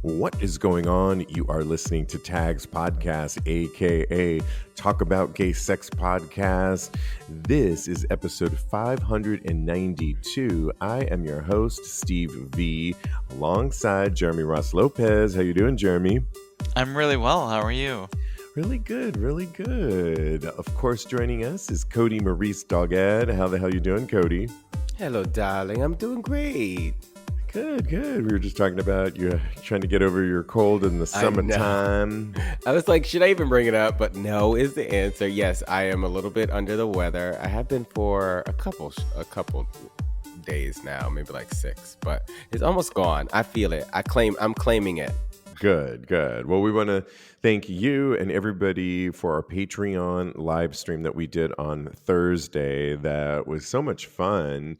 What is going on? You are listening to TAGSPodcast, aka Talk About Gay Sex Podcast. This is episode 592. I am your host, Steve V, alongside Jeremy Ross Lopez. How you doing, Jeremy? I'm really well. How are you? Really good, really good. Of course, joining us is Kodi Maurice Doggette. How the hell you doing, Kodi? Hello, darling. I'm doing great. Good. We were just talking about you trying to get over your cold in the summertime. I was like, should I even bring it up? But no is the answer. Yes, I am a little bit under the weather. I have been for a couple days now, maybe like 6, but it's almost gone. I feel it. I'm claiming it. Good. Well, we want to thank you and everybody for our Patreon live stream that we did on Thursday. That was so much fun.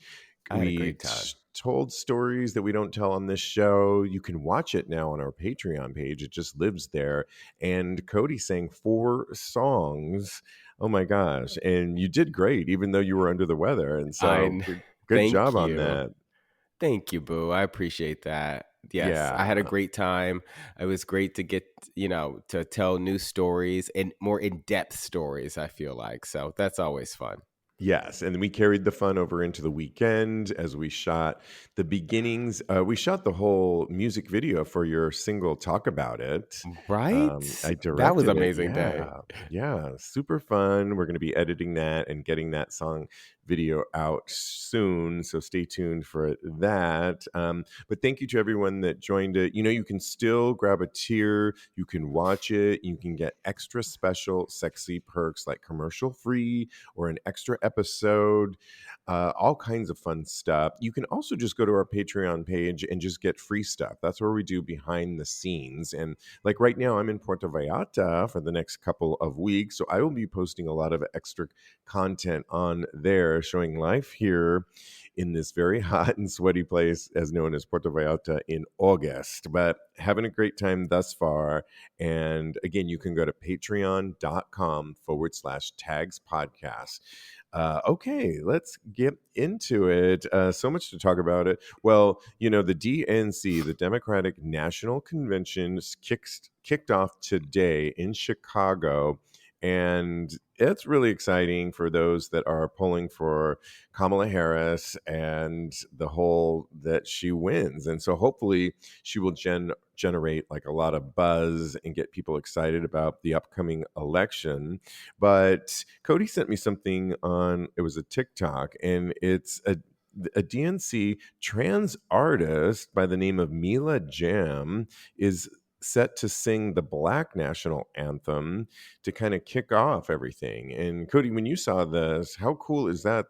I had a great time. Told stories that we don't tell on this show. You can watch it now on our Patreon page. It just lives there. And Kodi sang 4 songs. Oh my gosh. And you did great, even though you were under the weather. And so good job on that. Thank you, boo. I appreciate that. Yes, Yeah. I had a great time. It was great to get, to tell new stories and more in-depth stories, I feel like. So that's always fun. Yes, and we carried the fun over into the weekend as we shot the beginnings. We shot the whole music video for your single "Talk About It." Right? I directed That was an it. amazing day. Yeah, super fun. We're going to be editing that and getting that song video out soon, so stay tuned for that. But thank you to everyone that joined it. You can still grab a tier, you can watch it, you can get extra special sexy perks like commercial free or an extra episode, all kinds of fun stuff. You can also just go to our Patreon page and just get free stuff. That's where we do behind the scenes. And like right now, I'm in Puerto Vallarta for the next couple of weeks, so I will be posting a lot of extra content on there, showing life here in this very hot and sweaty place as known as Puerto Vallarta in August. But having a great time thus far. And again, you can go to patreon.com/TAGSPodcast. Okay, let's get into it. So much to talk about it. Well, the DNC, the Democratic National Convention, kicked off today in Chicago. And it's really exciting for those that are polling for Kamala Harris and the whole that she wins. And so hopefully she will generate like a lot of buzz and get people excited about the upcoming election. But Kodi sent me something it was a TikTok, and it's a DNC trans artist by the name of Mila Jam is set to sing the Black National Anthem to kind of kick off everything. And Kodi, when you saw this, how cool is that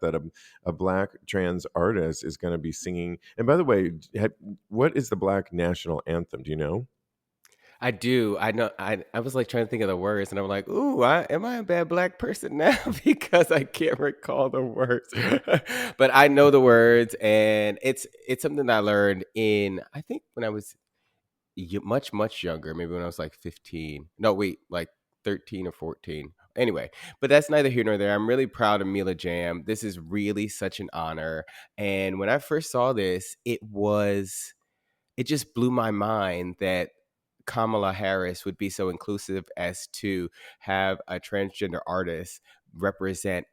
a Black trans artist is going to be singing? And by the way, what is the Black National Anthem? Do you know? I do. I know. I was like trying to think of the words, and I'm like, "Ooh, am I a bad Black person now?" Because I can't recall the words. But I know the words, and it's something that I learned I think when I was much younger, maybe when I was like 15. No, wait, like 13 or 14. Anyway, but that's neither here nor there. I'm really proud of Mila Jam. This is really such an honor. And when I first saw this, it just blew my mind that Kamala Harris would be so inclusive as to have a transgender artist represent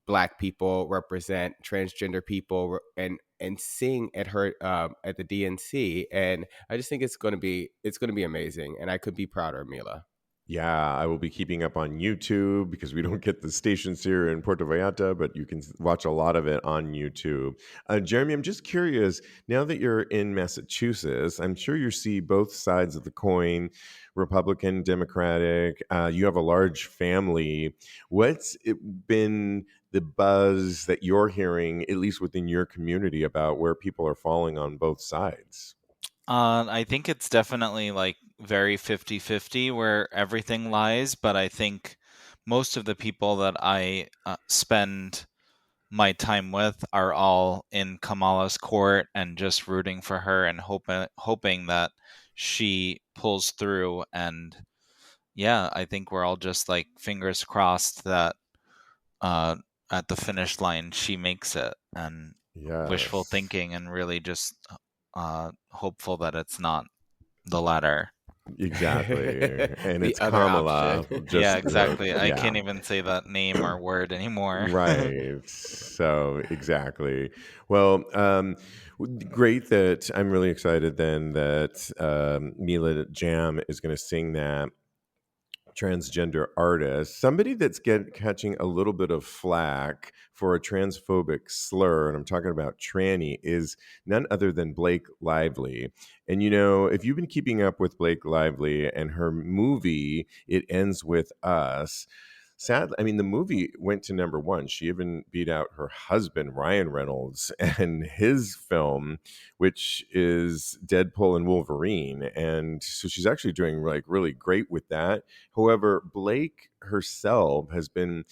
Black people, represent transgender people, and sing at her at the DNC. And I just think it's going to be amazing, and I could be prouder of Mila. Yeah, I will be keeping up on YouTube because we don't get the stations here in Puerto Vallarta, but you can watch a lot of it on YouTube. Jeremy, I'm just curious, now that you're in Massachusetts, I'm sure you see both sides of the coin, Republican, Democratic. You have a large family. What's it been the buzz that you're hearing, at least within your community, about where people are falling on both sides? I think it's definitely like very 50-50 where everything lies, but I think most of the people that I spend my time with are all in Kamala's court and just rooting for her and hoping that she pulls through. And yeah, I think we're all just like fingers crossed that at the finish line she makes it, and wishful Yes. thinking and really just hopeful that it's not. the latter. Exactly. And The it's other option. Kamala, Yeah, just exactly. I yeah. can't even say that name or word anymore. Right. So exactly. Well, great that I'm really excited then that Mila Jam is going to sing that transgender artist, somebody that's catching a little bit of flack for a transphobic slur, and I'm talking about tranny, is none other than Blake Lively. And you know, if you've been keeping up with Blake Lively and her movie, It Ends With Us. Sadly, I mean, the movie went to number one. She even beat out her husband, Ryan Reynolds, and his film, which is Deadpool and Wolverine. And so she's actually doing like really great with that. However, Blake herself has been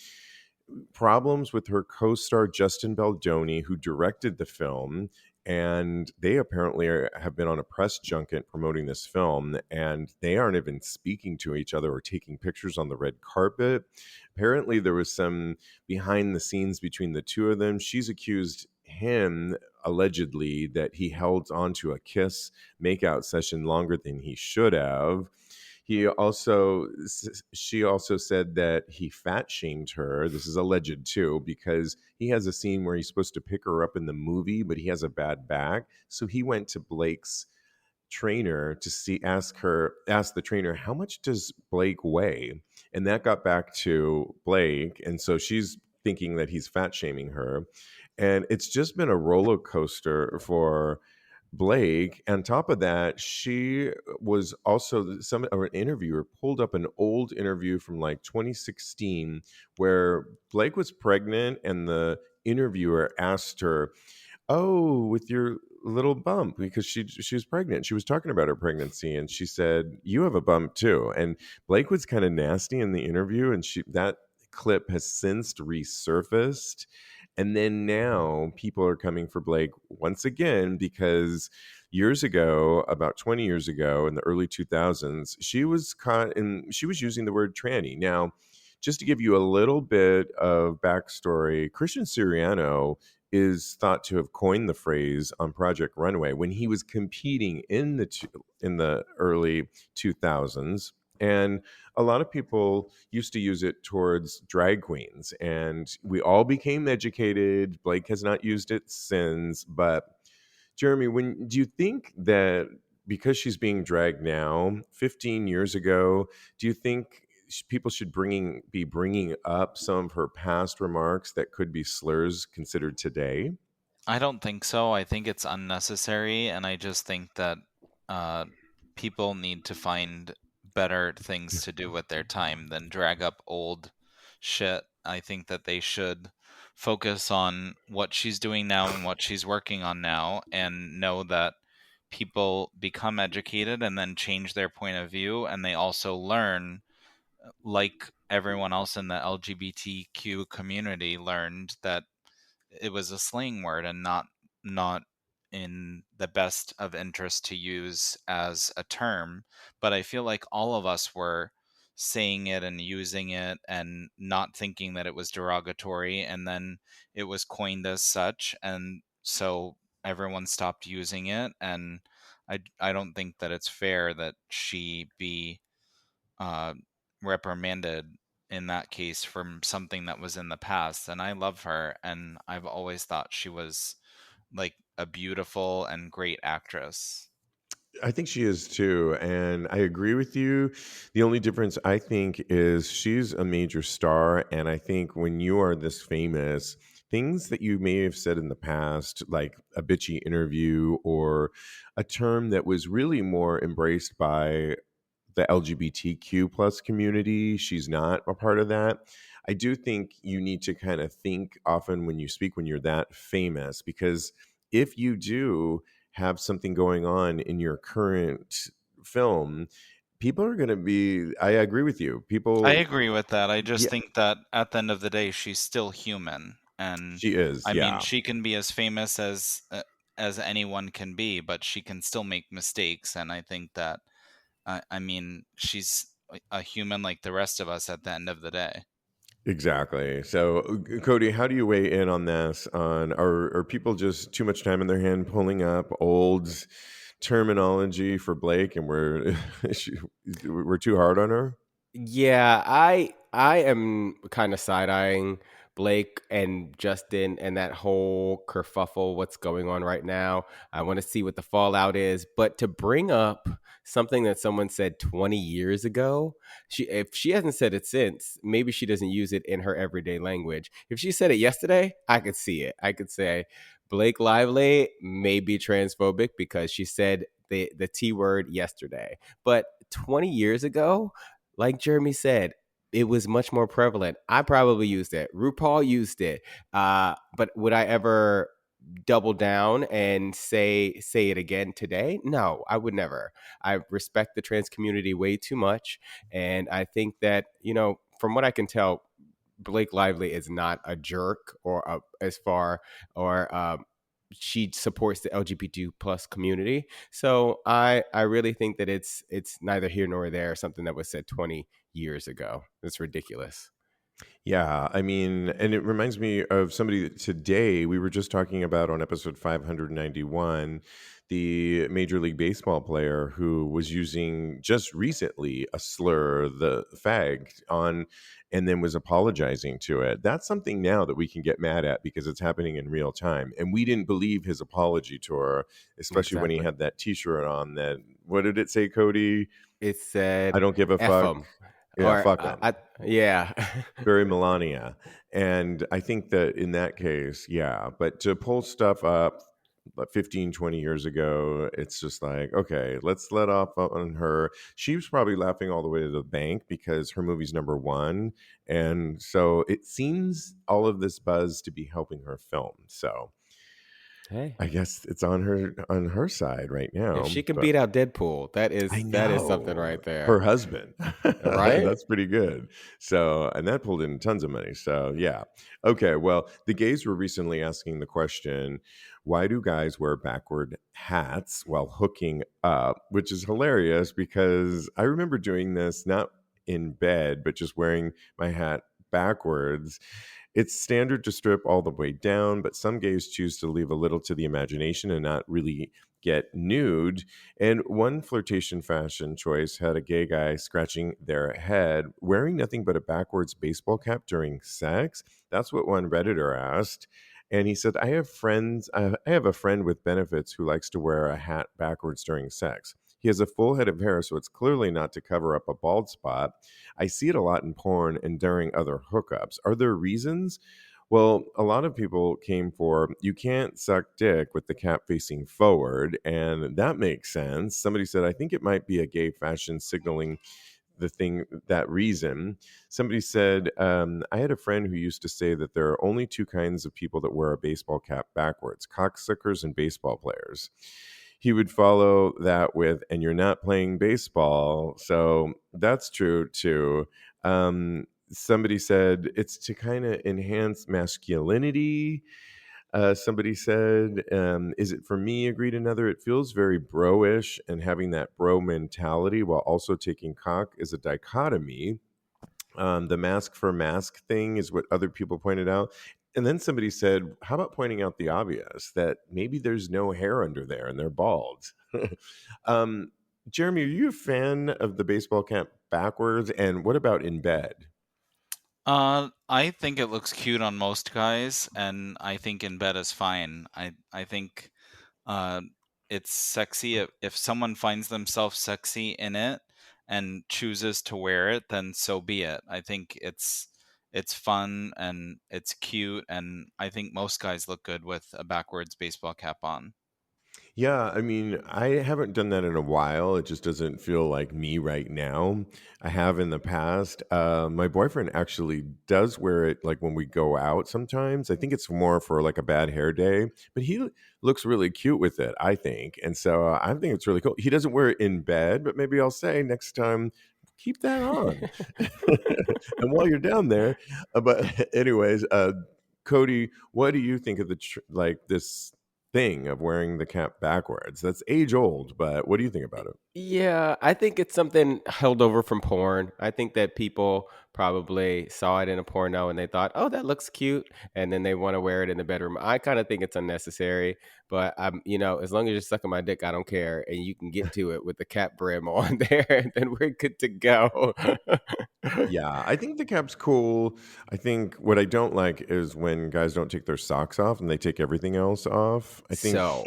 problems with her co-star Justin Baldoni, who directed the film, and they apparently have been on a press junket promoting this film, and they aren't even speaking to each other or taking pictures on the red carpet. Apparently, there was some behind the scenes between the two of them. She's accused him allegedly that he held onto a kiss makeout session longer than he should have. She also said that he fat shamed her. This is alleged too, because he has a scene where he's supposed to pick her up in the movie, but he has a bad back. So he went to Blake's trainer to ask the trainer, how much does Blake weigh? And that got back to Blake. And so she's thinking that he's fat shaming her. And it's just been a roller coaster for Blake. On top of that, she was also an interviewer pulled up an old interview from like 2016 where Blake was pregnant and the interviewer asked her, "Oh, with your little bump," because she was pregnant. She was talking about her pregnancy and she said, "You have a bump too." And Blake was kind of nasty in the interview, and that clip has since resurfaced. And then now people are coming for Blake once again because years ago, about 20 years ago in the early 2000s, she was caught and she was using the word tranny. Now, just to give you a little bit of backstory, Christian Siriano is thought to have coined the phrase on Project Runway when he was competing in the early 2000s. And a lot of people used to use it towards drag queens, and we all became educated. Blake has not used it since. But Jeremy, when do you think that because she's being dragged now 15 years ago, do you think people should be bringing up some of her past remarks that could be slurs considered today? I don't think so. I think it's unnecessary, and I just think that uh, people need to find better things to do with their time than drag up old shit. I think that they should focus on what she's doing now and what she's working on now, and know that people become educated and then change their point of view, and they also learn, like everyone else in the LGBTQ community learned, that it was a slang word and not in the best of interest to use as a term. But I feel like all of us were saying it and using it and not thinking that it was derogatory, and then it was coined as such, and so everyone stopped using it. And I don't think that it's fair that she be uh, reprimanded in that case from something that was in the past. And I love her, and I've always thought she was like a beautiful and great actress. I think she is too. And I agree with you. The only difference I think is she's a major star. And I think when you are this famous, things that you may have said in the past, like a bitchy interview or a term that was really more embraced by the LGBTQ plus community, she's not a part of that. I do think you need to kind of think often when you speak when you're that famous, because if you do have something going on in your current film, people are going to be, I agree with you. I People, agree with that. I just yeah, think that at the end of the day, she's still human. And she is. I mean, Yeah, she can be as famous as anyone can be, but she can still make mistakes. And I think that I mean, she's a human like the rest of us at the end of the day. exactly. So, Cody, how do you weigh in on this? Are people just too much time in their hand pulling up old terminology for Blake, and we're too hard on her. Yeah, I am kind of side-eyeing Blake and Justin and that whole kerfuffle, what's going on right now. I want to see what the fallout is. But to bring up something that someone said 20 years ago, if she hasn't said it since, maybe she doesn't use it in her everyday language. If she said it yesterday, I could see it. I could say Blake Lively may be transphobic because she said the T word yesterday. But 20 years ago, like Jeremy said, it was much more prevalent. I probably used it. RuPaul used it. But would I ever double down and say it again today? No, I would never. I respect the trans community way too much, and I think that, from what I can tell, Blake Lively is not a jerk or she supports the LGBT plus community. So I really think that it's neither here nor there. Something that was said 20 years ago. It's ridiculous. Yeah, I mean, and it reminds me of somebody that today we were just talking about on episode 591, the Major League Baseball player who was using just recently a slur, the fag, on, and then was apologizing to it. That's something now that we can get mad at because it's happening in real time. And we didn't believe his apology tour, especially when he Exactly. had that T-shirt on. That, what did it say, Kodi? It said I don't give a F fuck. 'em. Yeah, Or fuck them. yeah. Very Melania. And I think that in that case, yeah. But to pull stuff up 15, 20 years ago, it's just like, okay, let's let off on her. She was probably laughing all the way to the bank because her movie's number one. And so it seems all of this buzz to be helping her film. So Hey, I guess it's on her side right if now. she can But beat out Deadpool, that I is something know right her there. husband. Right? That's pretty good. So, and that pulled in tons of money. So, yeah. Okay. Well, the gays were recently asking the question, why do guys wear backward hats while hooking up? Which is hilarious because I remember doing this not in bed, but just wearing my hat backwards. It's standard to strip all the way down, but some gays choose to leave a little to the imagination and not really get nude. And one flirtation fashion choice had a gay guy scratching their head, wearing nothing but a backwards baseball cap during sex. That's what one Redditor asked. And he said, I have a friend with benefits who likes to wear a hat backwards during sex. He has a full head of hair, so it's clearly not to cover up a bald spot. I see it a lot in porn and during other hookups. Are there reasons? Well, a lot of people came for you can't suck dick with the cap facing forward, and that makes sense. Somebody said, I think it might be a gay fashion signaling that reason. Somebody said, I had a friend who used to say that there are only two kinds of people that wear a baseball cap backwards: cocksuckers and baseball players. He would follow that with, and you're not playing baseball. So that's true too. Somebody said it's to kind of enhance masculinity. Somebody said, is it for me? Agreed another. It feels very bro-ish, and having that bro mentality while also taking cock is a dichotomy. The mask for mask thing is what other people pointed out. And then somebody said, how about pointing out the obvious that maybe there's no hair under there and they're bald? um, Jeremy, are you a fan of the baseball cap backwards? And what about in bed? I think it looks cute on most guys, and I think in bed is fine. I think uh, it's sexy if someone finds themselves sexy in it and chooses to wear it, then so be it. I think it's fun and it's cute, and I think most guys look good with a backwards baseball cap on. Yeah, I mean, I haven't done that in a while. It just doesn't feel like me right now. I have in the past. My boyfriend actually does wear it like when we go out sometimes. I think it's more for like a bad hair day, but he looks really cute with it, I think. And so I think it's really cool. He doesn't wear it in bed, but maybe I'll say next time, keep that on. And while you're down there, but anyways, Kodi, what do you think of like this? thing of wearing the cap backwards. That's age old, but what do you think about it? Yeah, I think it's something held over from porn. I think that people probably saw it in a porno and they thought, "Oh, that looks cute," and then they want to wear it in the bedroom. I kind of think it's unnecessary, but as long as you're sucking my dick, I don't care, and you can get to it with the cap brim on there, then we're good to go. Yeah, I think the cap's cool. I think what I don't like is when guys don't take their socks off and they take everything else off. I think So,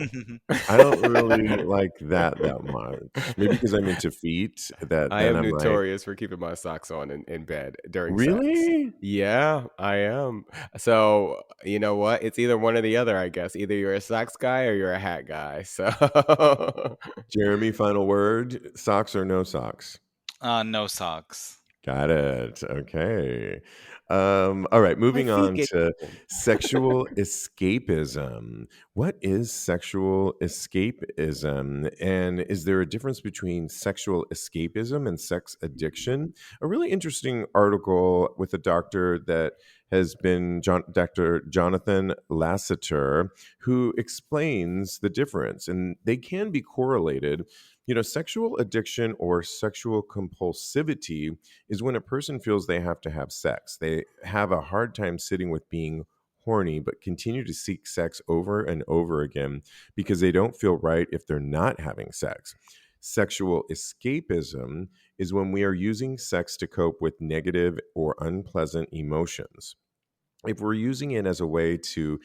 I don't really like that much. Maybe because I'm into feet, that I then am I'm like, notorious for keeping my socks on in bed during sex. really? Yeah, I am. So, you know what? It's either one or the other, I guess. Either you're a socks guy or you're a hat guy. So, Jeremy, final word, socks or no socks? No socks. Got it. Okay. All right. my Moving feet on get to cold. sexual escapism. What is sexual escapism? And is there a difference between sexual escapism and sex addiction? A really interesting article with a doctor that has been Dr. Jonathan Lasseter, who explains the difference, and they can be correlated. Sexual addiction or sexual compulsivity is when a person feels they have to have sex. They have a hard time sitting with being horny, but continue to seek sex over and over again because they don't feel right if they're not having sex. Sexual escapism is when we are using sex to cope with negative or unpleasant emotions. If we're using it as a way to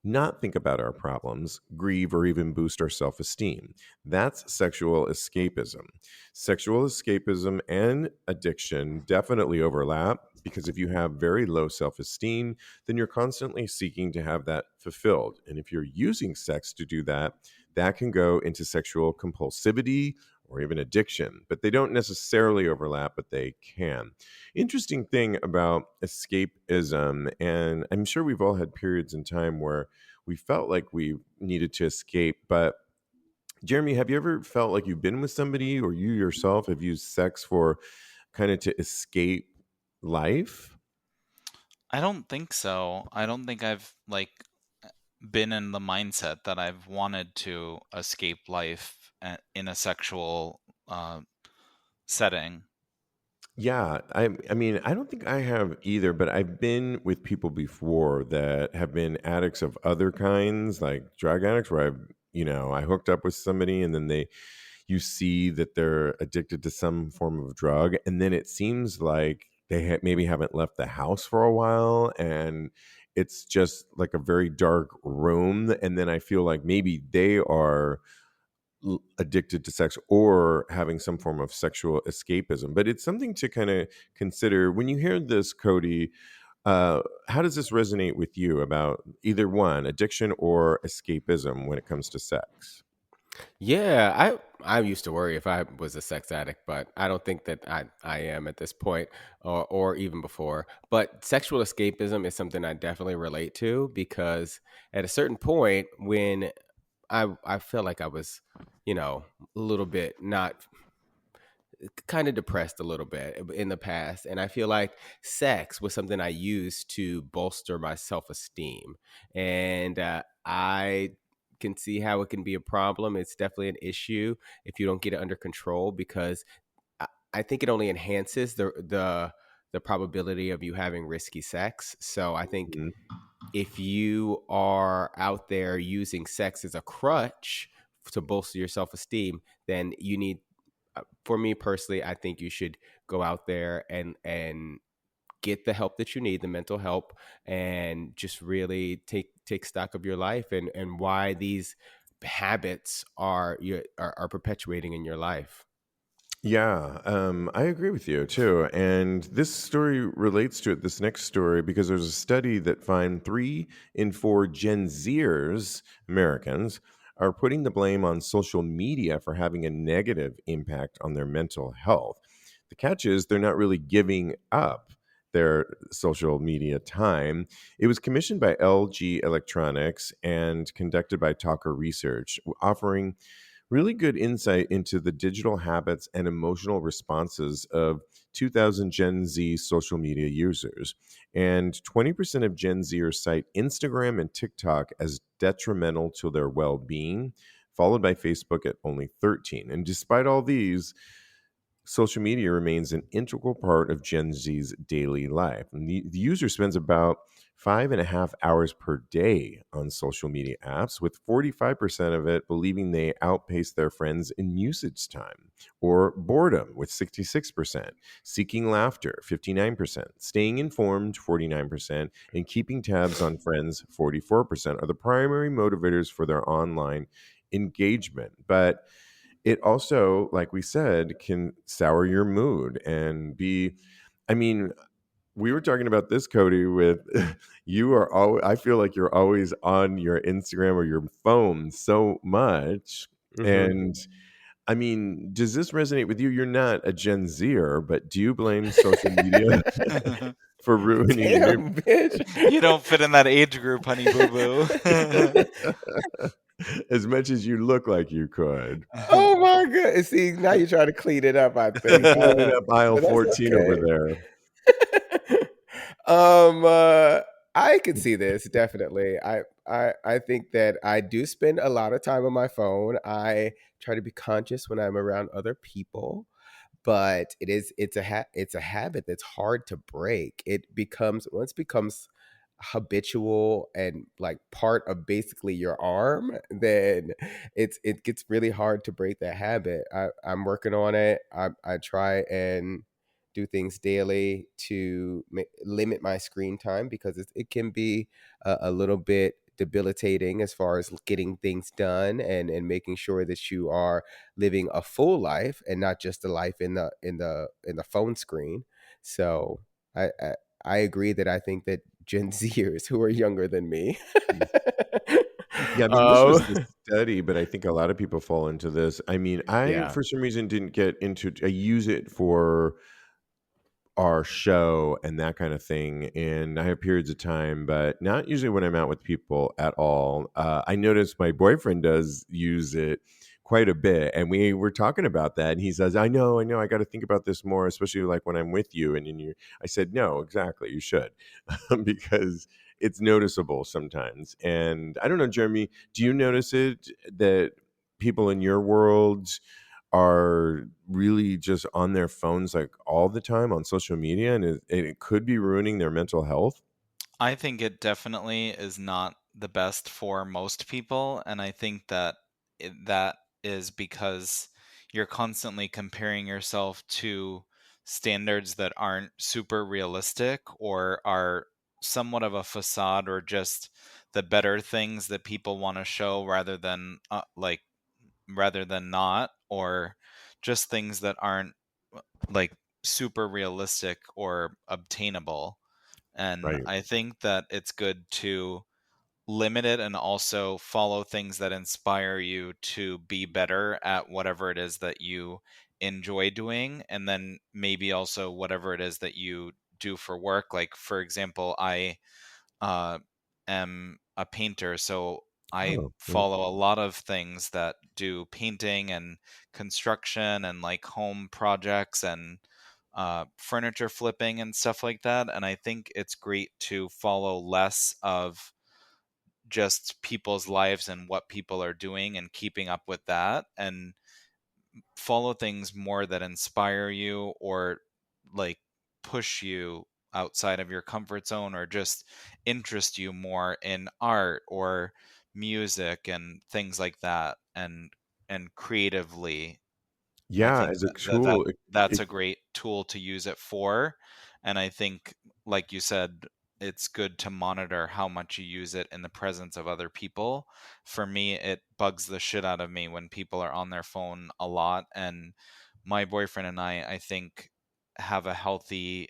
not think about our problems, grieve, or even boost our self esteem. That's sexual escapism. Sexual escapism and addiction definitely overlap because if you have very low self esteem, then you're constantly seeking to have that fulfilled. And if you're using sex to do that, that can go into sexual compulsivity or even addiction. But they don't necessarily overlap, but they can. Interesting thing about escapism, and I'm sure we've all had periods in time where we felt like we needed to escape. But Jeremy, have you ever felt like you've been with somebody or you yourself have used sex for kind of to escape life? I don't think so. I don't think I've been in the mindset that I've wanted to escape life in a sexual setting. Yeah, I mean, I don't think I have either, but I've been with people before that have been addicts of other kinds, like drug addicts, where I hooked up with somebody and then you see that they're addicted to some form of drug, and then it seems like they maybe haven't left the house for a while, and it's just like a very dark room, and then I feel like maybe they are addicted to sex or having some form of sexual escapism. But it's something to kind of consider when you hear this, Kodi. How does this resonate with you about either one, addiction or escapism, when it comes to sex? Yeah, I used to worry if I was a sex addict, but I don't think that I am at this point or even before. But sexual escapism is something I definitely relate to because at a certain point when I felt like I was, a little bit not kind of depressed a little bit in the past. And I feel like sex was something I used to bolster my self esteem. And I can see how it can be a problem. It's definitely an issue if you don't get it under control because I think it only enhances the probability of you having risky sex. So I think Mhm. if you are out there using sex as a crutch to bolster your self esteem, then you need for me personally, I think you should go out there and get the help that you need, the mental help, and just really take stock of your life and why these habits are perpetuating in your life. Yeah, I agree with you too. And this story relates to it, this next story, because there's a study that find 3 in 4 Gen Zers, Americans, are putting the blame on social media for having a negative impact on their mental health. The catch is they're not really giving up their social media time. It was commissioned by LG Electronics and conducted by Talker Research, offering really good insight into the digital habits and emotional responses of 2000 Gen Z social media users. And 20% of Gen Zers cite Instagram and TikTok as detrimental to their well being, followed by Facebook at only 13. And despite all these, social media remains an integral part of Gen Z's daily life. And the user spends about 5.5 hours per day on social media apps, with 45% of it believing they outpace their friends in usage time, or boredom, with 66%, seeking laughter, 59%, staying informed, 49%, and keeping tabs on friends, 44%, are the primary motivators for their online engagement. But it also, like we said, can sour your mood and be, I mean, we were talking about this, Kodi, with you are always, I feel like you're always on your Instagram or your phone so much. Mm-hmm. And I mean, does this resonate with you? You're not a Gen Zer, but do you blame social media for ruining your Damn, bitch. You don't fit in that age group, honey boo boo. as much as you look like you could? Oh my god! See, now you're trying to clean it up, I think. Cleaning up aisle But that's 14 over okay. there. um, uh, I could see this definitely. I think that I do spend a lot of time on my phone. I try to be conscious when I'm around other people, but it's a habit that's hard to break. It becomes once becomes habitual and like part of basically your arm, then it gets really hard to break that habit. I'm working on it. I try and do things daily to limit my screen time, because it can be a little bit debilitating as far as getting things done and making sure that you are living a full life and not just a life in the phone screen. So I I agree that I think that Gen Zers who are younger than me. Yeah, I mean, this was the um, study, but I think a lot of people fall into this. I mean, I, yeah. for some reason, didn't get into, I use it for our show and that kind of thing. And I have periods of time, but not usually when I'm out with people at all. I noticed my boyfriend does use it quite a bit. And we were talking about that. And he says, I know, I got to think about this more, especially like when I'm with you. And then you, I said, no, exactly. You should, because it's noticeable sometimes. And I don't know, Jeremy, do you notice it that people in your world are really just on their phones like all the time on social media, and it could be ruining their mental health? I think it definitely is not the best for most people, and I think that that is because you're constantly comparing yourself to standards that aren't super realistic or are somewhat of a facade, or just the better things that people want to show rather than not, or just things that aren't like super realistic or obtainable. And Right. I think that it's good to limit it and also follow things that inspire you to be better at whatever it is that you enjoy doing. And then maybe also whatever it is that you do for work. Like, for example, I uh, am a painter, so I Oh, yeah. follow a lot of things that do painting and construction and like home projects and furniture flipping and stuff like that. And I think it's great to follow less of just people's lives and what people are doing and keeping up with that, and follow things more that inspire you or like push you outside of your comfort zone, or just interest you more in art or music and things like that, and creatively. I Yeah, think as a that tool, that's it a great tool to use it for. And I think, like you said, it's good to monitor how much you use it in the presence of other people. For me, it bugs the shit out of me when people are on their phone a lot. And my boyfriend and I think, have a healthy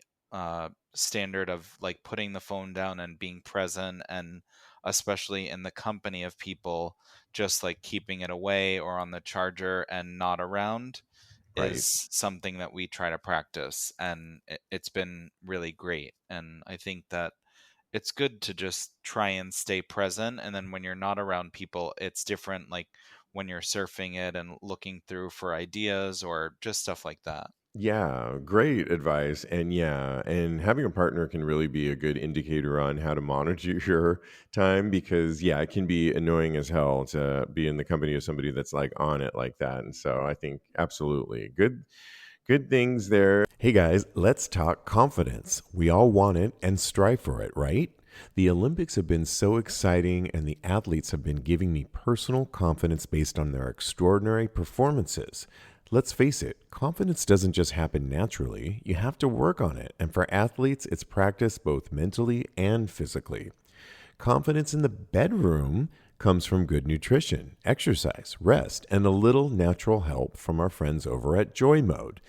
standard of like putting the phone down and being present, and especially in the company of people, just like keeping it away or on the charger and not around, right. is something that we try to practice, and it's been really great. And I think that it's good to just try and stay present, and then when you're not around people, it's different. Like when you're surfing it and looking through for ideas or just stuff like that. Yeah, great advice. And yeah, and having a partner can really be a good indicator on how to monitor your time because, yeah, it can be annoying as hell to be in the company of somebody that's like on it like that. And so I think absolutely good things there. Hey guys, let's talk confidence. We all want it and strive for it, right? The Olympics have been so exciting, and the athletes have been giving me personal confidence based on their extraordinary performances. Let's face it, confidence doesn't just happen naturally. You have to work on it. And for athletes, it's practiced both mentally and physically. Confidence in the bedroom comes from good nutrition, exercise, rest, and a little natural help from our friends over at Joy Mode.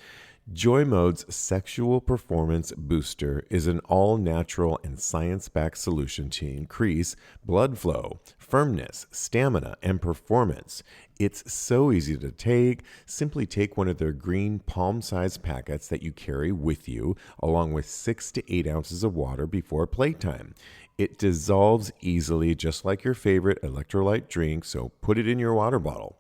Joy Mode's Sexual Performance Booster is an all-natural and science-backed solution to increase blood flow, firmness, stamina, and performance. It's so easy to take. Simply take one of their green palm-sized packets that you carry with you, along with 6 to 8 ounces of water before playtime. It dissolves easily, just like your favorite electrolyte drink, so put it in your water bottle.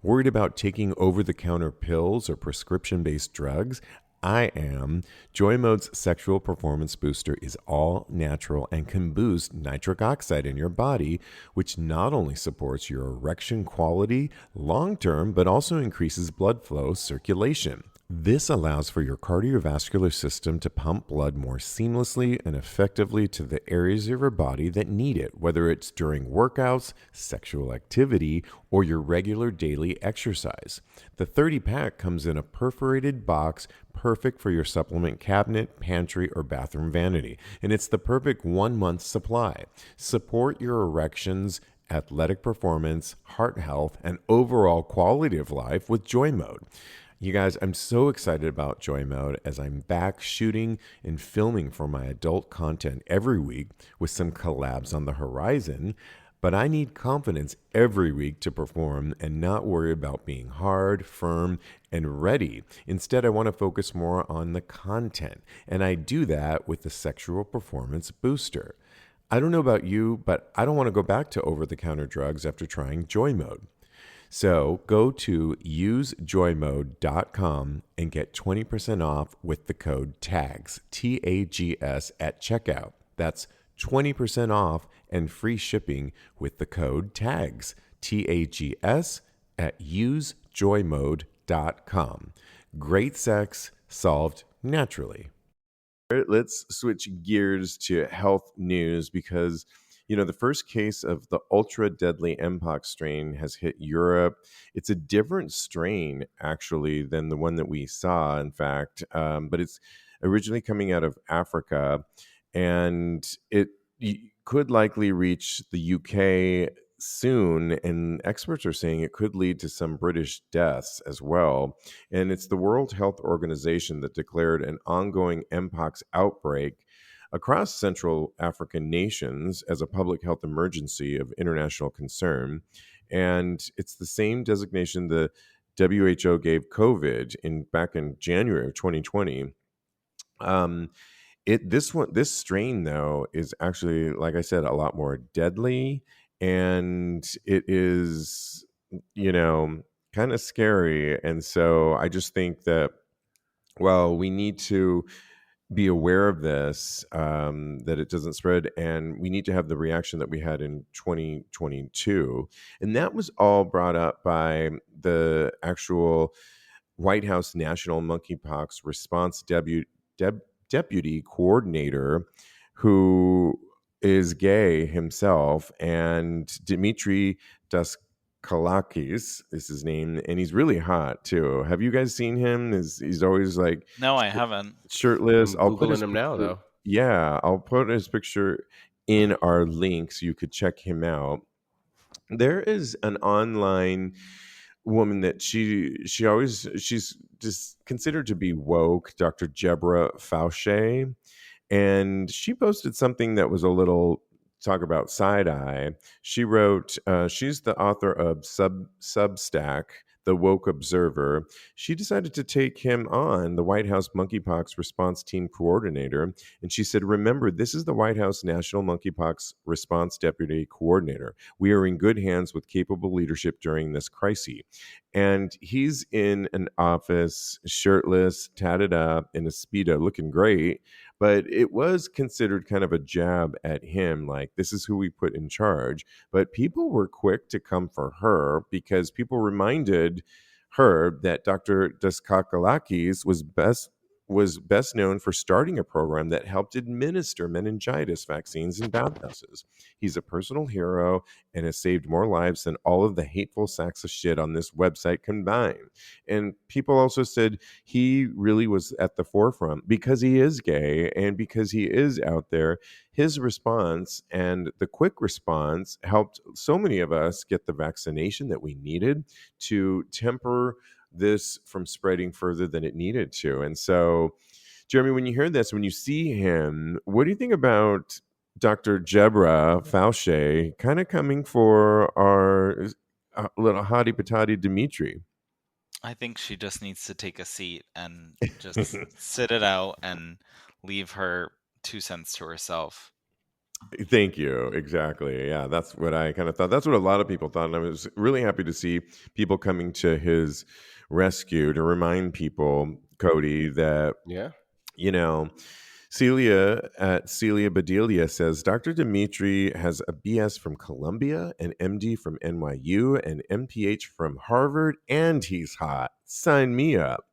Worried about taking over-the-counter pills or prescription-based drugs? I am. Joy Mode's Sexual Performance Booster is all natural and can boost nitric oxide in your body, which not only supports your erection quality long-term, but also increases blood flow circulation. This allows for your cardiovascular system to pump blood more seamlessly and effectively to the areas of your body that need it, whether it's during workouts, sexual activity, or your regular daily exercise. The 30-pack comes in a perforated box, perfect for your supplement cabinet, pantry, or bathroom vanity, and it's the perfect 1-month supply. Support your erections, athletic performance, heart health, and overall quality of life with Joy Mode. You guys, I'm so excited about Joy Mode as I'm back shooting and filming for my adult content every week with some collabs on the horizon. But I need confidence every week to perform and not worry about being hard, firm, and ready. Instead, I want to focus more on the content. And I do that with the Sexual Performance Booster. I don't know about you, but I don't want to go back to over-the-counter drugs after trying Joy Mode. So go to usejoymode.com and get 20% off with the code TAGS, TAGS at checkout. That's 20% off and free shipping with the code TAGS, TAGS at usejoymode.com. Great sex solved naturally. All right, let's switch gears to health news because the first case of the ultra deadly Mpox strain has hit Europe. It's a different strain, actually, than the one that we saw, in fact, but it's originally coming out of Africa, and it could likely reach the UK soon, and experts are saying it could lead to some British deaths as well. And it's the World Health Organization that declared an ongoing Mpox outbreak across Central African nations as a public health emergency of international concern. And it's the same designation the WHO gave COVID back in January of 2020. This strain, though, is actually, like I said, a lot more deadly, and it is, kind of scary. And so I just think that, well, we need to be aware of this, that it doesn't spread, and we need to have the reaction that we had in 2022. And that was all brought up by the actual White House National Monkeypox Response Deputy Coordinator, who is gay himself, and Demetre Daskalakis is his name, and he's really hot too. Have you guys seen him? He's always like No, I haven't. shirtless. I'm I'll put Googling his him now, picture- though. Yeah, I'll put his picture in our link so you could check him out. There is an online woman that she's just considered to be woke, Dr. Jebra Fauché, and she posted something that was a little, talk about side eye. She wrote, she's the author of Substack, the woke observer, she decided to take him on, the White House monkeypox response team coordinator. And she said, remember, this is the White House National Monkeypox Response Deputy Coordinator. We are in good hands with capable leadership during this crisis. And he's in an office, shirtless, tatted up, in a Speedo, looking great. But it was considered kind of a jab at him, like, this is who we put in charge. But people were quick to come for her because people reminded her that Dr. Daskalakis was best known for starting a program that helped administer meningitis vaccines in bathhouses. He's a personal hero and has saved more lives than all of the hateful sacks of shit on this website combined. And people also said he really was at the forefront because he is gay and because he is out there. His response and the quick response helped so many of us get the vaccination that we needed to temper this from spreading further than it needed to. And so, Jeremy, when you hear this, when you see him, what do you think about Dr. Jebra Fauché kind of coming for our little hottie patati Demetre? I think she just needs to take a seat and just sit it out and leave her 2 cents to herself. Thank you. Exactly. Yeah, that's what I kind of thought. That's what a lot of people thought. And I was really happy to see people coming to his rescue to remind people, Kodi, that, Yeah. you know, Celia at Celia Bedelia says Dr. Demetre has a BS from Columbia, an MD from NYU, an MPH from Harvard, and he's hot. Sign me up.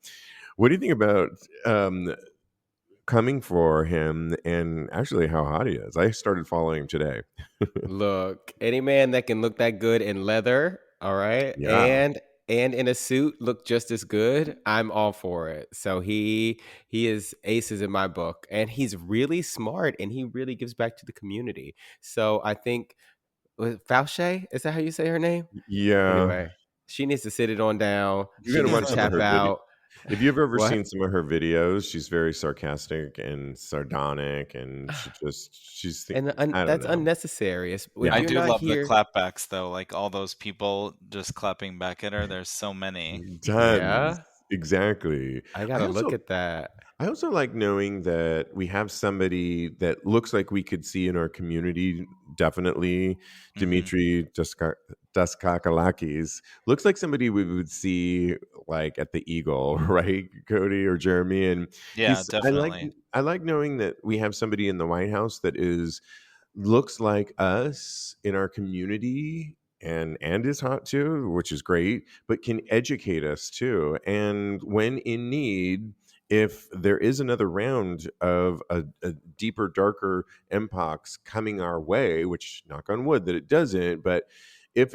What do you think about coming for him and actually how hot he is? I started following him today. Look, any man that can look that good in leather, all right, Yeah. and in a suit look just as good, I'm all for it. So he is aces in my book, and he's really smart, and he really gives back to the community. So I think Fauché, is that how you say her name? Yeah. Anyway, she needs to sit it on down. You She got to needs to watch some of tap her videos. out. If you've ever What? seen some of her videos, she's very sarcastic and sardonic, and she's And I don't that's know. unnecessary. If Yeah. I you're do not love the here, clapbacks though, like all those people just clapping back at her. There's so many. Tons. yeah, Exactly. I I gotta look also at that. I also like knowing that we have somebody that looks like we could see in our community. Definitely, Hmm. Daskalakis looks like somebody we would see like at the Eagle, right, Kodi or Jeremy? And Yeah, he's definitely. I like knowing that we have somebody in the White House that is looks like us in our community and is hot too, which is great, but can educate us too. And when in need, if there is another round of a deeper, darker Mpox coming our way, which knock on wood that it doesn't, but if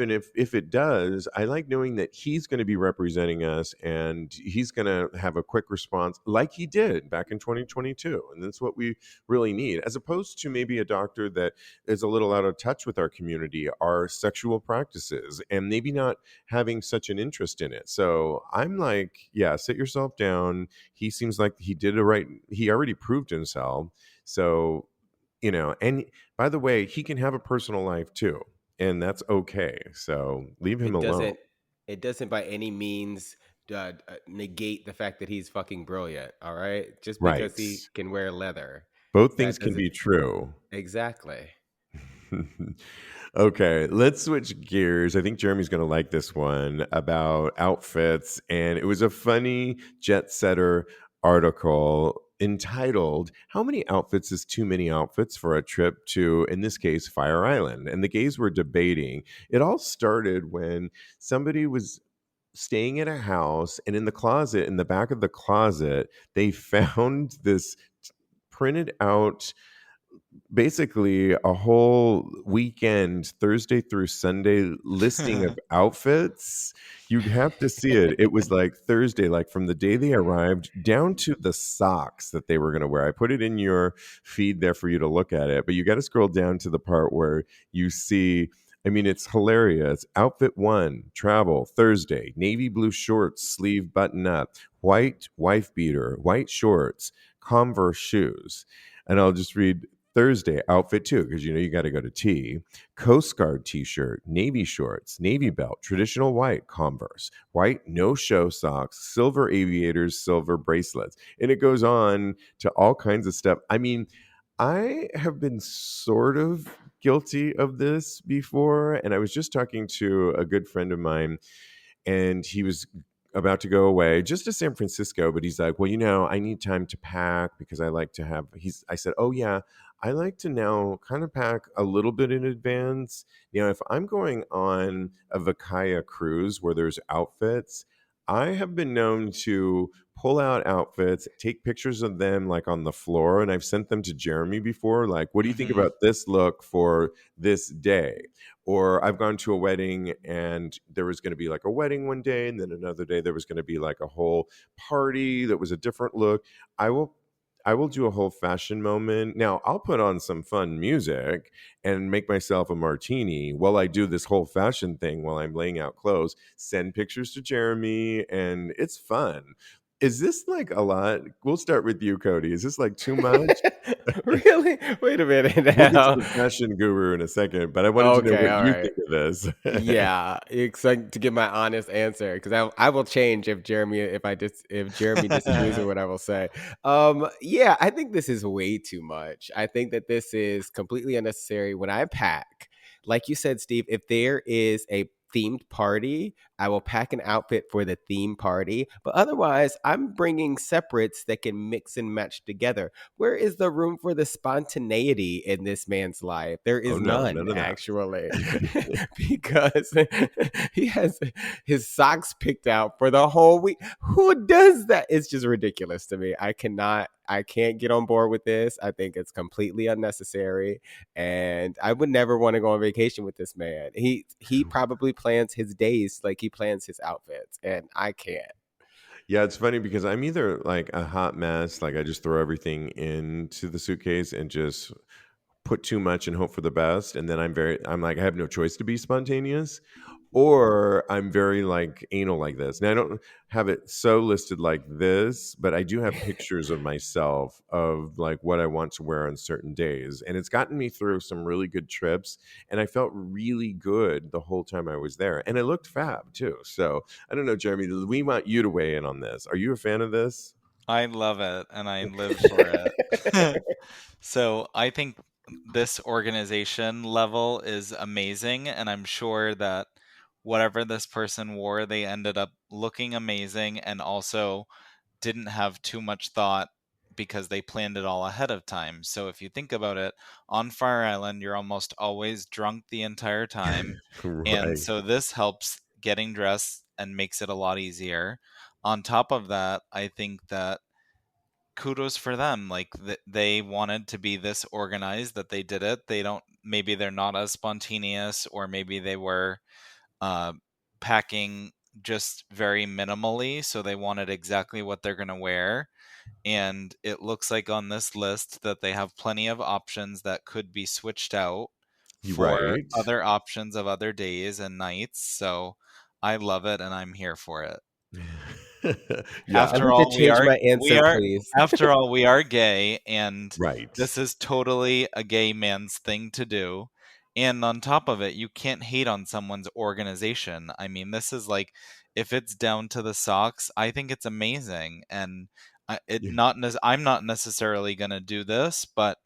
it does, I like knowing that he's going to be representing us and he's going to have a quick response like he did back in 2022. And that's what we really need, as opposed to maybe a doctor that is a little out of touch with our community, our sexual practices, and maybe not having such an interest in it. So I'm like, yeah, sit yourself down. He seems like he did it right. He already proved himself. So, and by the way, he can have a personal life too. And that's okay. So leave him It alone. doesn't. It doesn't by any means negate the fact that he's fucking brilliant. All right, just Right. because he can wear leather, Both things that can doesn't be true. exactly. Okay, let's switch gears. I think Jeremy's going to like this one about outfits. And it was a funny jet setter article entitled, How Many Outfits is Too Many Outfits for a Trip to, in this case, Fire Island? And the gays were debating. It all started when somebody was staying at a house, and in the closet, in the back of the closet, they found this printed out, basically a whole weekend, Thursday through Sunday, listing of outfits. You'd have to see it. It was like Thursday, like from the day they arrived down to the socks that they were going to wear. I put it in your feed there for you to look at it, but you got to scroll down to the part where you see. I mean, it's hilarious. Outfit one, travel, Thursday, navy blue shorts, sleeve button up, white wife beater, white shorts, Converse shoes. And I'll just read Thursday outfit too, because you got to go to T. Coast Guard t-shirt, Navy shorts, Navy belt, traditional white Converse, white no-show socks, silver aviators, silver bracelets. And it goes on to all kinds of stuff. I mean, I have been sort of guilty of this before. And I was just talking to a good friend of mine, and he was about to go away just to San Francisco, but he's like, well, I need time to pack because I like to have I said, oh yeah, I like to now kind of pack a little bit in advance. If I'm going on a Vakaya cruise where there's outfits, I have been known to pull out outfits, take pictures of them like on the floor, and I've sent them to Jeremy before, like, what do you think Mm-hmm. about this look for this day? Or I've gone to a wedding and there was going to be like a wedding one day, and then another day there was going to be like a whole party that was a different look. I will I will do a whole fashion moment. Now, I'll put on some fun music and make myself a martini while I do this whole fashion thing while I'm laying out clothes, send pictures to Jeremy, and it's fun. Is this like a lot? We'll start with you, Kodi. Is this like too much? Really? Wait a minute We'll get to now. the fashion guru in a second, but I wanted to know Okay, what all you right. think of this. Yeah, it's like to give my honest answer because I will change if Jeremy disagrees with what I will say. Yeah, I think this is way too much. I think that this is completely unnecessary. When I pack, like you said, Steve, if there is a themed party, I will pack an outfit for the theme party. But otherwise, I'm bringing separates that can mix and match together. Where is the room for the spontaneity in this man's life? There Oh is no, none, none of that. actually, because he has his socks picked out for the whole week. Who does that? It's just ridiculous to me. I can't get on board with this. I think it's completely unnecessary, and I would never want to go on vacation with this man. He probably plans his days like he plans his outfits, and I can't. Yeah, it's funny because I'm either like a hot mess, like I just throw everything into the suitcase and just put too much and hope for the best, and then I'm like I have no choice to be spontaneous, or I'm very like anal like this. Now I don't have it so listed like this, but I do have pictures of myself of like what I want to wear on certain days, and it's gotten me through some really good trips, and I felt really good the whole time I was there, and I looked fab too. So I don't know, Jeremy, we want you to weigh in on this. Are you a fan of this? I love it and I live for it. So I think this organization level is amazing, and I'm sure that whatever this person wore, they ended up looking amazing and also didn't have too much thought because they planned it all ahead of time. So if you think about it, on Fire Island, you're almost always drunk the entire time. And Right. so this helps getting dressed and makes it a lot easier. On top of that, I think that kudos for them. Like they wanted to be this organized that they did it. They don't, maybe they're not as spontaneous, or maybe they were uh, packing just very minimally. So they wanted exactly what they're going to wear. And it looks like on this list that they have plenty of options that could be switched out You for right. other options of other days and nights. So I love it and I'm here for it. Yeah. I After need to all, change my we answer, are please. after all, we are gay, and Right. this is totally a gay man's thing to do. And on top of it, you can't hate on someone's organization. I mean, this is like, if it's down to the socks, I think it's amazing. And I'm not necessarily going to do this, but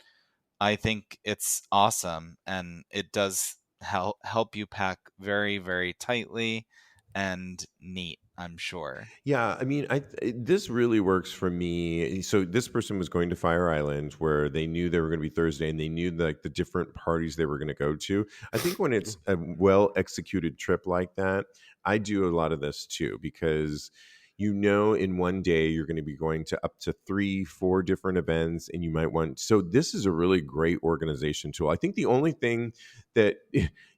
I think it's awesome, and it does help you pack very, very tightly and neat, I'm sure. Yeah, I mean, this really works for me. So this person was going to Fire Island, where they knew they were going to be Thursday, and they knew like the different parties they were going to go to. I think when it's a well executed trip like that, I do a lot of this too, because in one day you're going to be going to up to 3 4 different events, and you might want, so this is a really great organization tool. I think the only thing that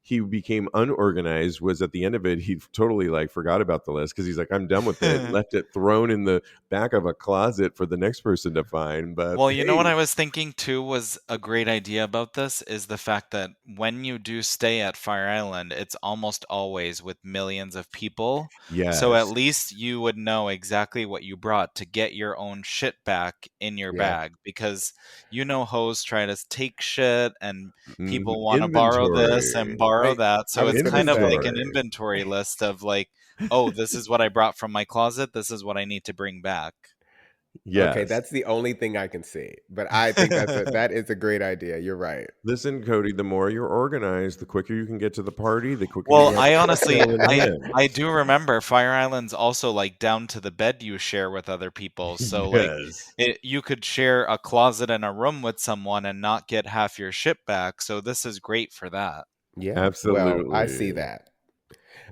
he became unorganized was at the end of it, he totally like forgot about the list because he's like, I'm done with it, left it thrown in the back of a closet for the next person to find. But Well, you know what hey, I was thinking too was a great idea about this is the fact that when you do stay at Fire Island, it's almost always with millions of people. So at yes, least you would know exactly what you brought to get your own shit back in your Yeah. bag because hoes try to take shit and people want to borrow this and inventory, borrow Wait, that. I So was it's gonna kind of like say. an inventory. inventory list of like, oh, this is what I brought from my closet. This is what I need to bring back. Okay, Yes. that's the only thing I can see. But I think that is a great idea. You're right. Listen, Cody, the more you're organized, the quicker you can get to the party, the quicker Well, you have I to honestly, fill it in. I do remember Fire Island's also like down to the bed you share with other people. So like, Yes, you could share a closet and a room with someone and not get half your shit back. So this is great for that. Yeah. Well, I see absolutely. that.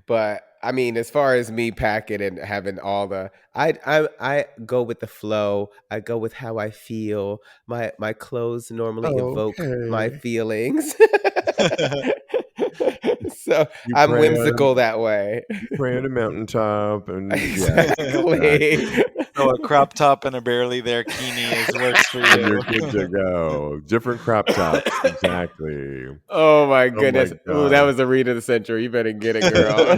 But I mean, as far as me packing and having all the, I go with the flow. I go with how I feel. My clothes normally evoke my Okay. feelings. So You I'm pray on whimsical that way. you pray on a mountaintop, and yes, Exactly. exactly. So a crop top and a barely there kini is works for And you're you. good to go. Different crop tops, exactly. Oh my Oh my goodness. Ooh, that god. was the read of the century. You better get it, girl.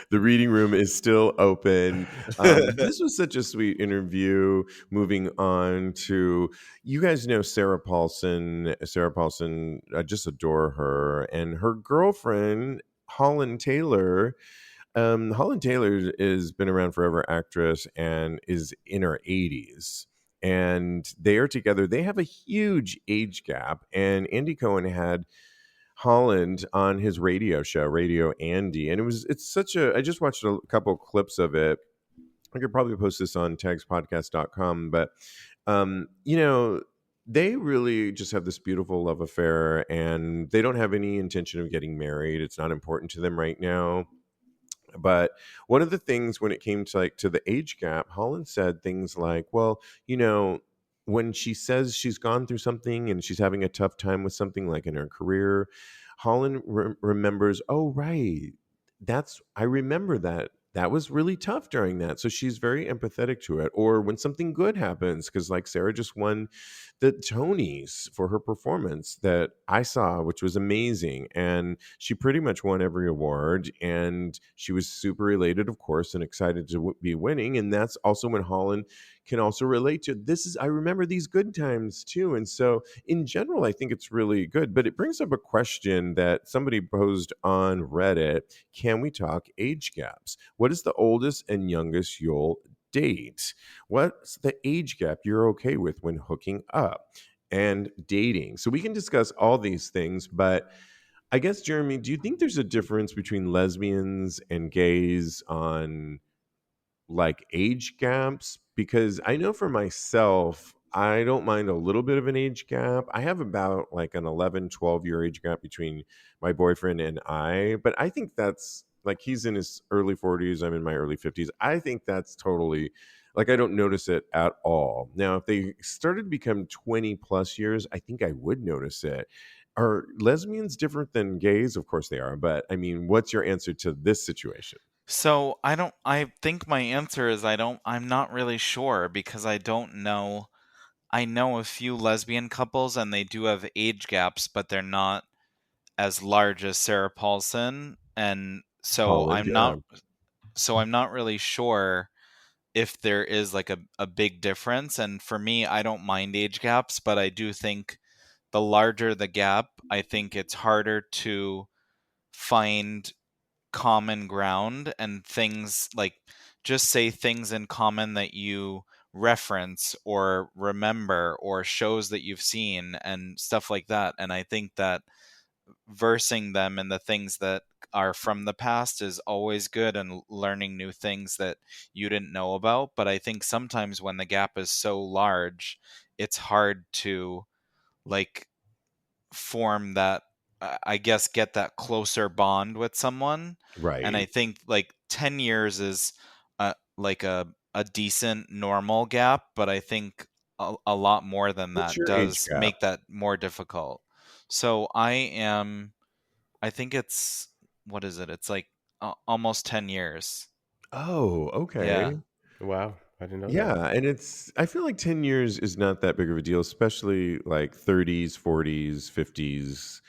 The reading room is still open. This was such a sweet interview. Moving on to, you guys know Sarah Paulson. Sarah Paulson, I just adore her. And her girlfriend, Holland Taylor. Holland Taylor has been around forever, actress, and is in her 80s. And they are together. They have a huge age gap. And Andy Cohen had Holland on his radio show, Radio Andy, and it's such a. I just watched a couple clips of it. I could probably post this on TAGSPodcast.com, but you know, they really just have this beautiful love affair, and they don't have any intention of getting married. It's not important to them right now. But one of the things when it came to like to the age gap, Holland said things like, well, when she says she's gone through something and she's having a tough time with something like in her career, Holland remembers, oh, right. I remember that was really tough during that. So she's very empathetic to it. Or when something good happens, because like Sarah just won the Tonys for her performance that I saw, which was amazing. And she pretty much won every award. And she was super elated, of course, and excited to be winning. And that's also when Holland can also relate to I remember these good times too. And so, in general, I think it's really good. But it brings up a question that somebody posed on Reddit. Can we talk age gaps? What is the oldest and youngest you'll date? What's the age gap you're okay with when hooking up and dating? So we can discuss all these things, but I guess, Jeremy, do you think there's a difference between lesbians and gays on like age gaps? Because I know for myself, I don't mind a little bit of an age gap. I have about like an 11, 12-year age gap between my boyfriend and I, but I think that's like he's in his early 40s, I'm in my early 50s. I think that's totally like I don't notice it at all. Now, if they started to become 20 plus years, I think I would notice it. Are lesbians different than gays? Of course they are, but I mean, what's your answer to this situation? So I think my answer is I'm not really sure because I don't know. I know a few lesbian couples and they do have age gaps, but they're not as large as Sarah Paulson. And Holland, yeah. so I'm not really sure if there is like a big difference. And for me, I don't mind age gaps, but I do think the larger the gap, I think it's harder to find common ground and things like just say things in common that you reference or remember or shows that you've seen and stuff like that. And I think that versing them in the things that are from the past is always good and learning new things that you didn't know about. But I think sometimes when the gap is so large, it's hard to like form that I guess get that closer bond with someone. And I Right. think like 10 years is like a decent normal gap, but I think a lot more than What's that your age does gap? make that more difficult. So I am I think it's, what is it? It's like almost 10 years. Oh, Yeah. okay. Wow, I didn't know that. Yeah, and I feel like 10 years is not that big of a deal, especially like 30s, 40s, 50s.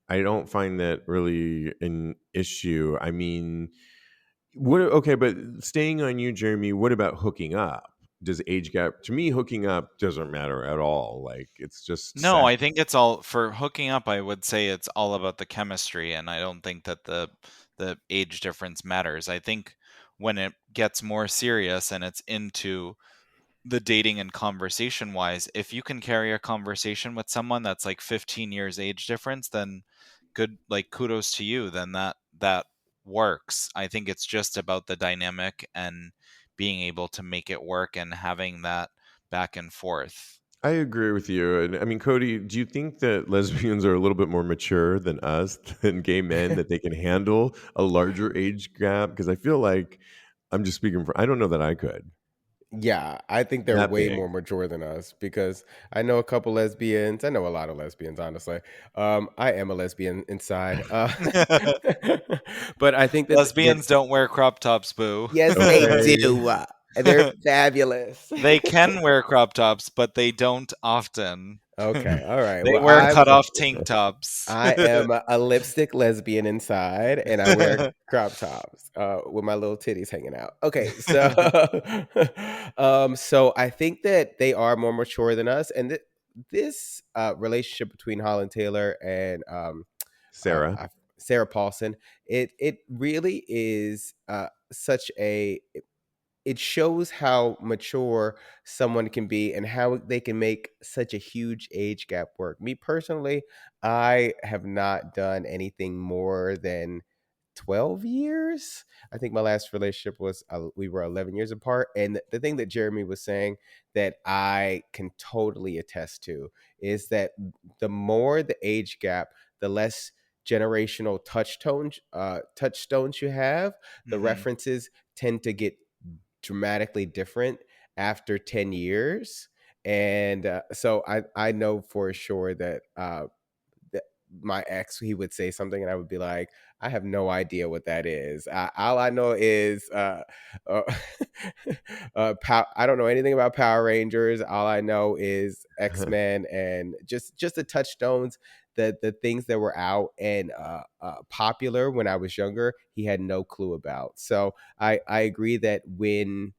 I don't find that really an issue. I mean, okay, but staying on you, Jeremy, what about hooking up? Does age gap, to me, hooking up doesn't matter at all. Like, it's just No, sex. I think it's all for hooking up. I would say it's all about the chemistry, and I don't think that the age difference matters. I think when it gets more serious and it's into the dating and conversation wise, if you can carry a conversation with someone that's like 15 years age difference, then good, like kudos to you. Then that works. I think it's just about the dynamic and being able to make it work and having that back and forth. I agree with you. And I mean, Kodi, do you think that lesbians are a little bit more mature than us, than gay men, that they can handle a larger age gap? Because I feel like I'm just speaking for, I don't know that I could. Yeah, I think they're That way big. more mature than us because I know a couple lesbians. I know a lot of lesbians, honestly. I am a lesbian inside, but I think that Lesbians don't wear crop tops, boo. yes, they Okay. do. They're fabulous. They can wear crop tops, but they don't often. Okay, all right. They Well, wear cut off tank tops. I am a lipstick lesbian inside, and I wear crop tops with my little titties hanging out. Okay, so so I think that they are more mature than us, and this relationship between Holland Taylor and Sarah. Sarah Paulson, it really is such a it shows how mature someone can be and how they can make such a huge age gap work. Me personally, I have not done anything more than 12 years. I think my last relationship was we were 11 years apart. And the thing that Jeremy was saying that I can totally attest to is that the more the age gap, the less generational touchstones you have. The Mhm. references tend to get dramatically different after 10 years. And so I know for sure that my ex, he would say something and I would be like, I have no idea what that is. All I know is uh, I don't know anything about Power Rangers. All I know is X-Men and just the touchstones, the things that were out and popular when I was younger, he had no clue about. So I agree that when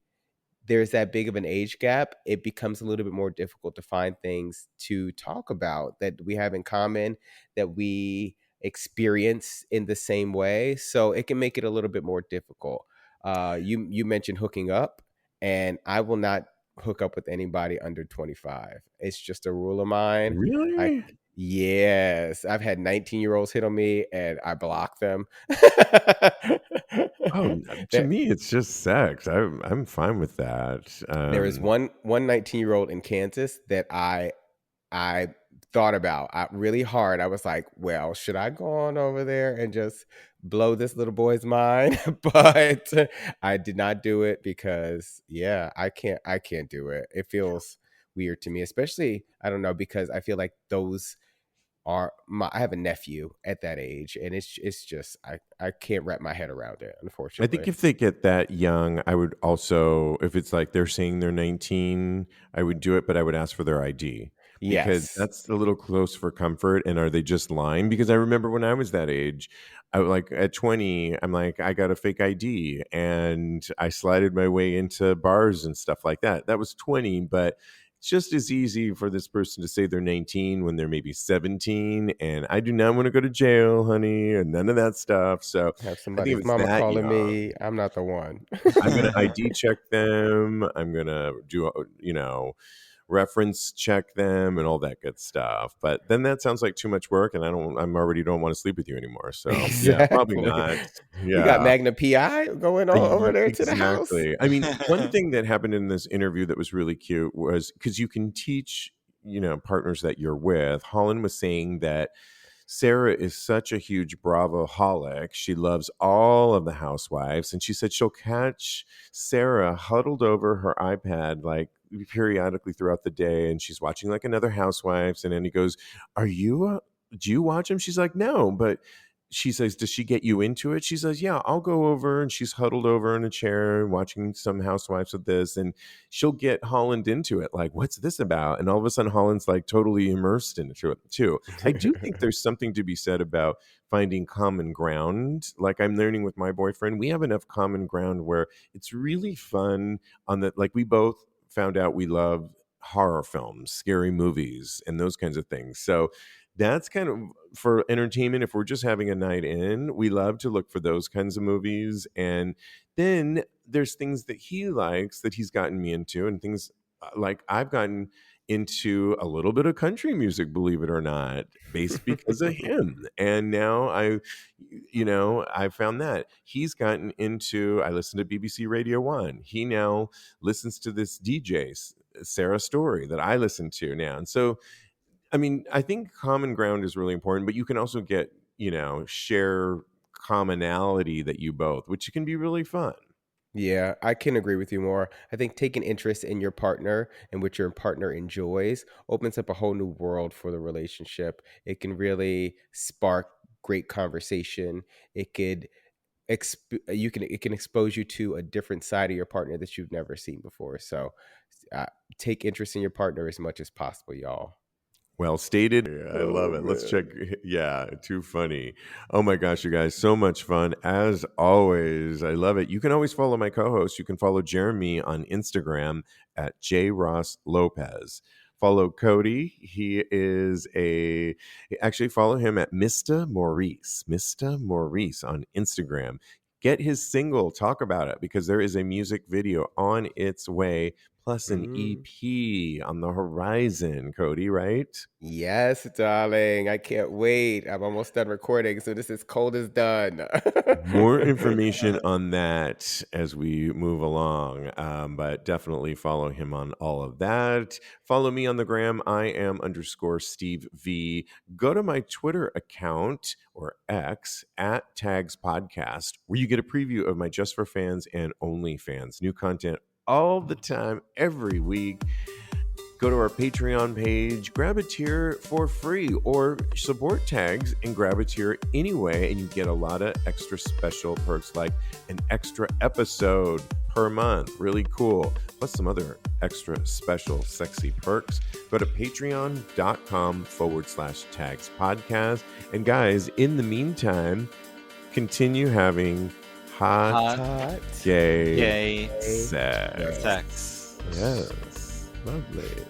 there's that big of an age gap, it becomes a little bit more difficult to find things to talk about that we have in common, that we experience in the same way. So it can make it a little bit more difficult. You mentioned hooking up, and I will not hook up with anybody under 25. It's just a rule of mine. I Really? Yes, I've had 19-year-olds hit on me, and I block them. Oh, to There- me, it's just sex. I'm fine with that. there is one 19-year-old in Kansas that I thought about really hard. I was like, well, should I go on over there and just blow this little boy's mind? But I did not do it because yeah, I can't do it. It feels weird to me, especially I don't know because I feel like those I have a nephew at that age and it's just I can't wrap my head around it, I think unfortunately. if they get that young, I would also, if it's like they're saying they're 19, I would do it, but I would ask for their ID because Yes. that's a little close for comfort. And are they just lying? Because I remember when I was that age, I like at 20, I'm like, I got a fake ID and I slided my way into bars and stuff like that. That was 20, but it's just as easy for this person to say they're 19 when they're maybe 17. And I do not want to go to jail, honey, and none of that stuff. So Have I think if somebody's it's mama that calling young, me. I'm not the one. I'm gonna ID check them. I'm gonna do reference check them and all that good stuff. But then that sounds like too much work, and I'm already don't want to sleep with you anymore. So yeah, probably Exactly. not. You got Yeah. Magna PI going on over there to the house? Exactly. I mean, one thing that happened in this interview that was really cute was because you can teach, partners that you're with. Holland was saying that Sarah is such a huge Bravo-holic. She loves all of the housewives. And she said she'll catch Sarah huddled over her iPad like periodically throughout the day. And she's watching like another housewives. And then he goes, do you watch them? She's like, no, but she says, does she get you into it? She says, yeah, I'll go over. And she's huddled over in a chair watching some housewives with this. And she'll get Holland into it. Like, what's this about? And all of a sudden, Holland's like totally immersed into it too. I do think there's something to be said about finding common ground. Like I'm learning with my boyfriend, we have enough common ground where it's really fun on that. Like we both found out we love horror films, scary movies, and those kinds of things. So that's kind of for entertainment. If we're just having a night in, we love to look for those kinds of movies. And then there's things that he likes that he's gotten me into, and things like I've gotten into a little bit of country music, believe it or not, based because of him. And now I found that he's gotten into, I listen to BBC Radio 1. He now listens to this DJ, Sarah Story, that I listen to now. And so I mean, I think common ground is really important, but you can also get, share commonality that you both, which can be really fun. Yeah, I can agree with you more. I think taking interest in your partner and what your partner enjoys opens up a whole new world for the relationship. It can really spark great conversation. It could it can expose you to a different side of your partner that you've never seen before. So, take interest in your partner as much as possible, y'all. Well stated. I love Oh it. Let's man. check. Yeah, too funny. Oh my gosh, you guys, so much fun as always. I love it. You can always follow my co-host. You can follow Jeremy on Instagram at jrosslopez. Follow Kodi. Actually follow him at Mr. Maurice. Mr. Maurice on Instagram. Get his single, talk about it, because there is a music video on its way, plus an EP on the horizon, Kodi, right? Yes, darling. I can't wait. I'm almost done recording, so this is cold as done. More information on that as we move along, but definitely follow him on all of that. Follow me on the gram. I am _Steve V. Go to my Twitter account or X at TAGSPodcast, where you get a preview of my Just for Fans and Only Fans. New content all the time, every week. Go to our Patreon page, grab a tier for free, or support Tags and grab a tier anyway, and you get a lot of extra special perks like an extra episode per month. Really cool. Plus some other extra special sexy perks. Go to patreon.com/Tags Podcast. And guys, in the meantime, continue having hot gay sex. Sex. Yes. Lovely.